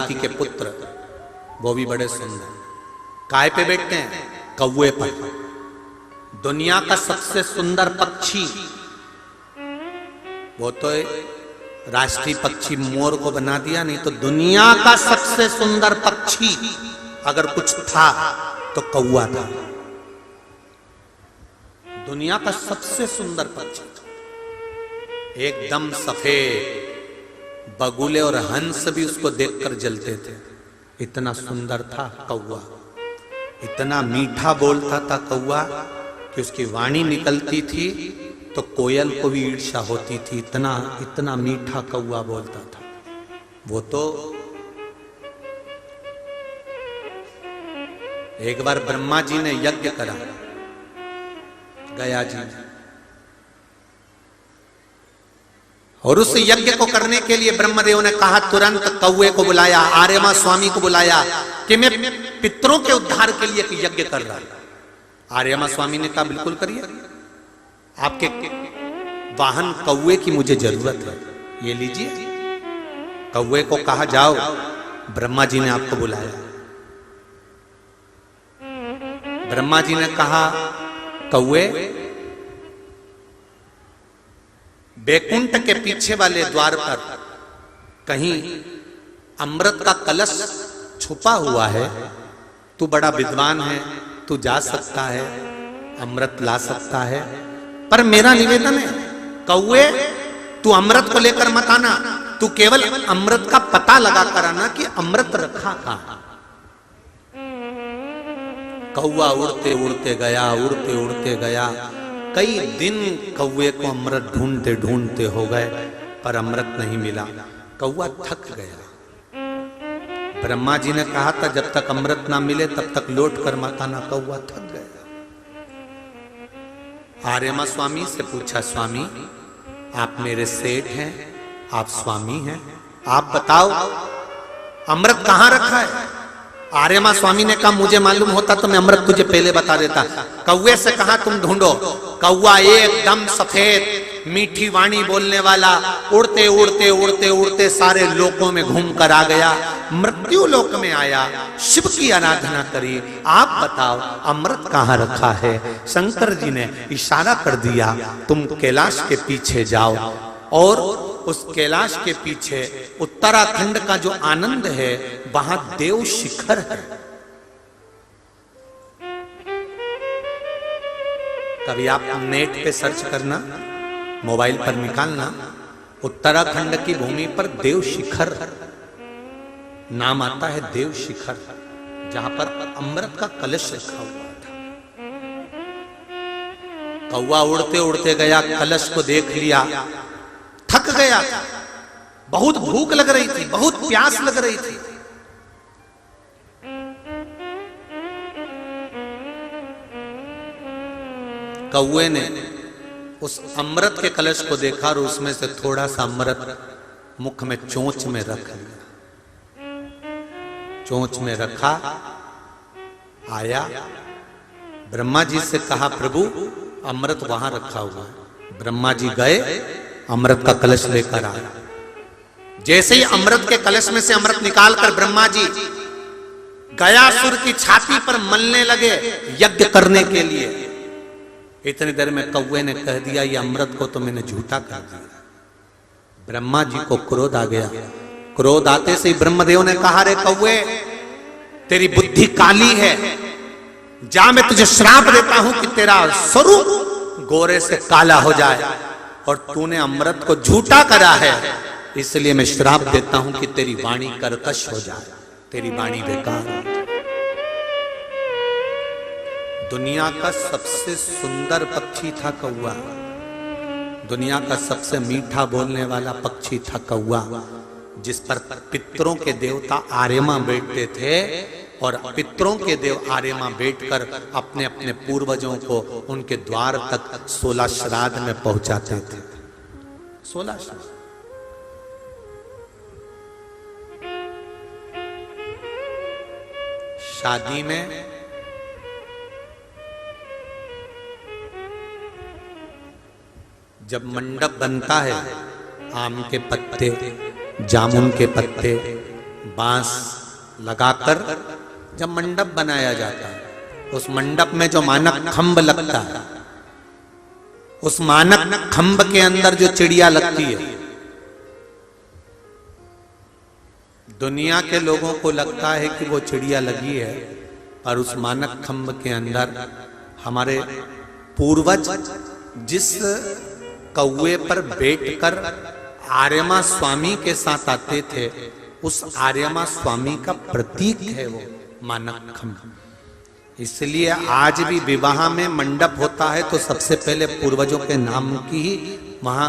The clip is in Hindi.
अदिति के पुत्र, वो भी बड़े सुंदर। काय पे बैठते हैं? कौवे पर। दुनिया का सबसे सुंदर पक्षी, वो तो राष्ट्रीय पक्षी मोर को बना दिया, नहीं तो दुनिया का सबसे सुंदर पक्षी अगर कुछ था तो कौवा था। दुनिया का सबसे सुंदर पक्षी, एकदम सफेद। बगुले और हंस भी उसको देखकर जलते थे, इतना सुंदर था कौवा। इतना मीठा बोलता था कौवा कि उसकी वाणी निकलती थी तो कोयल को भी ईर्ष्या होती थी, इतना इतना मीठा कौवा बोलता था वो। तो एक बार ब्रह्मा जी ने यज्ञ करा, गया जी, और उस यज्ञ को करने के लिए ब्रह्मदेव ने कहा, तुरंत कौवे को बुलाया, आर्यमा स्वामी को बुलाया कि मैं पितरों के उद्धार के लिए एक यज्ञ कर रहा हूं। आर्यमा स्वामी ने कहा, बिल्कुल करिए, आपके वाहन कौवे की मुझे जरूरत है, ये लीजिए। कौवे को कहा, जाओ, ब्रह्मा जी ने आपको बुलाया। ब्रह्मा जी ने कहा, कौवे, बैकुंठ के पीछे वाले द्वार पर कहीं अमृत का कलश छुपा हुआ है, तू बड़ा विद्वान है, तू जा सकता है, अमृत ला सकता है, पर मेरा निवेदन है कौवे, तू अमृत को लेकर मत आना, तू केवल अमृत का पता लगा कर आना कि अमृत रखा कहां। कौवा उड़ते उड़ते गया, उड़ते उड़ते गया। कई दिन कौवे को अमृत ढूंढते ढूंढते हो गए, पर अमृत नहीं मिला। कौवा थक गया। ब्रह्मा जी ने कहा था, जब तक अमृत ना मिले तब तक लौट कर मत आना। कौवा थक गया। आर्यमा स्वामी से पूछा, स्वामी आप मेरे सेठ हैं, आप स्वामी हैं, आप बताओ अमृत कहां रखा है। आर्यमा स्वामी ने कहा, मुझे मालूम होता तो मैं अमृत तुझे पहले बता देता। कौवे से कहा, तुम ढूंढो। कौवा एकदम सफेद, मीठी वाणी बोलने वाला, उड़ते उड़ते उड़ते उड़ते सारे लोकों में घूम कर आ गया। मृत्यु लोक में आया, शिव की आराधना करी। आप बताओ अमृत कहां रखा है। शंकर जी ने इशारा कर दिया, तुम कैलाश के पीछे जाओ, और उस कैलाश के पीछे उत्तराखंड का जो आनंद है, वहां देव शिखर है। कभी आप नेट पे सर्च करना, मोबाइल पर निकालना, उत्तराखंड की भूमि पर देव शिखर नाम आता है, देव शिखर, जहां पर अमृत का कलश रखा हुआ था। कौवा उड़ते उड़ते गया, कलश को देख लिया, थक गया, बहुत भूख लग रही थी, बहुत प्यास लग रही थी। कौवे ने उस अमृत के कलश को देखा और उसमें से थोड़ा सा अमृत मुख में चोंच में रख लिया। चोंच में रखा, आया, ब्रह्मा जी से कहा, प्रभु अमृत वहां रखा हुआ है। ब्रह्मा जी गए, अमृत का कलश लेकर आया। जैसे ही अमृत के कलश में से अमृत निकालकर ब्रह्मा जी गयासुर की छाती पर मलने लगे यज्ञ करने के लिए। इतनी देर में कौवे ने कह दिया, ये अमृत को तो मैंने झूठा कर दिया। ब्रह्मा जी को क्रोध आ गया। क्रोध आते से ही ब्रह्मदेव ने कहा, रे कौवे, तेरी बुद्धि काली है, जा मैं तुझे श्राप देता हूं कि तेरा स्वरूप गोरे से काला हो जाए, और तूने अमृत को झूठा करा है, इसलिए मैं श्राप देता हूं कि तेरी वाणी कर्कश हो जाए, तेरी वाणी बेकार हो जाए। दुनिया का सबसे सुंदर पक्षी था कौवा, दुनिया का सबसे मीठा बोलने वाला पक्षी था कौवा, जिस पर पितरों के देवता आर्यमा बैठते थे, और पितरों के देव आर्यमा बैठकर अपने अपने पूर्वजों को उनके द्वार तक 16 श्राद्ध में पहुंचाते थे। 16 श्राद्ध। शादी में जब मंडप बनता है, आम के पत्ते, जामुन के पत्ते, बांस लगाकर जब मंडप बनाया जाता है, उस मंडप में जो मानक खंभ लगता है, उस मानक खंभ के अंदर जो चिड़िया लगती है, दुनिया के लोगों को लगता है कि वो चिड़िया लगी है, पर उस मानक खंभ के अंदर हमारे पूर्वज जिस कौवे पर बैठकर आर्यमा स्वामी के साथ आते थे, उस आर्यमा स्वामी का प्रतीक है वो मानक खंभ। इसलिए आज भी विवाह में मंडप होता है तो सबसे पहले पूर्वजों के नाम की ही वहां